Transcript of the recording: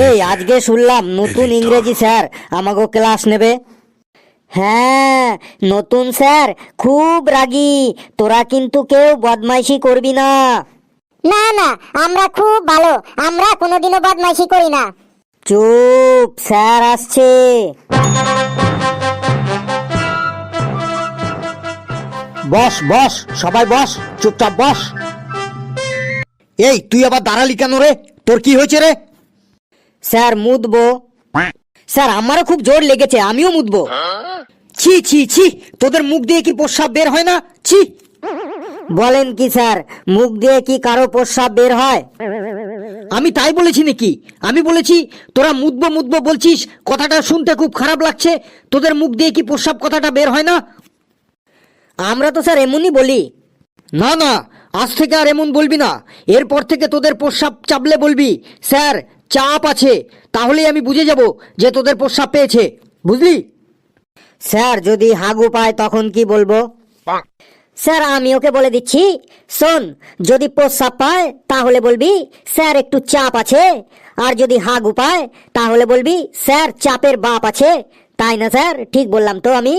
এই আজকে শুনলাম নতুন ইংরেজি স্যার আমাকে ক্লাস নেবে। হ্যাঁ, নতুন স্যার খুব রাগী, তোরা কিন্তু কেউ বদমাইশি করবি না। না না, আমরা খুব ভালো, আমরা কোনোদিনও বদমাইশি করি না। চুপ, স্যার আসছে। বস বস, সবাই বস, চুপচাপ বস। এই তুই আবার দাঁড়ালি কেন রে? তোর কি হয়েছে রে? স্যার মুতবো। স্যার আমারও খুব জোর লেগেছে, আমিও মুতবো। ছি ছি ছি, তোদের মুখ দিয়ে কি প্রস্রাব বের হয় না? ছি। বলেন কি স্যার, মুখ দিয়ে কি কারো প্রস্রাব বের হয়? আমি তাই বলেছি নাকি? আমি বলেছি তোরা মুতবো মুতবো বলছিস, কথাটা শুনতে খুব খারাপ লাগছে। তোদের মুখ দিয়ে কি প্রস্রাব কথাটা বের হয় না? আমরা তো স্যার এমনই বলি। না না, আজ থেকে আর এমন বলবি না। এরপর থেকে তোদের প্রস্রাব চাপলে বলবি স্যার চাপ আছে, তাহলেই আমি বুঝে যাব যে তোদের প্রস্রাব পেয়েছে, বুঝলি? স্যার যদি হাগু পায় তখন কি বলবো? স্যার আমি ওকে বলে দিচ্ছি, শোন, যদি প্রস্রাব পায় তাহলে বলবি স্যার একটু চাপ আছে, আর যদি হাগু পায় তাহলে বলবি স্যার চাপের বাপ আছে। তাই না স্যার? ঠিক বললাম তো আমি?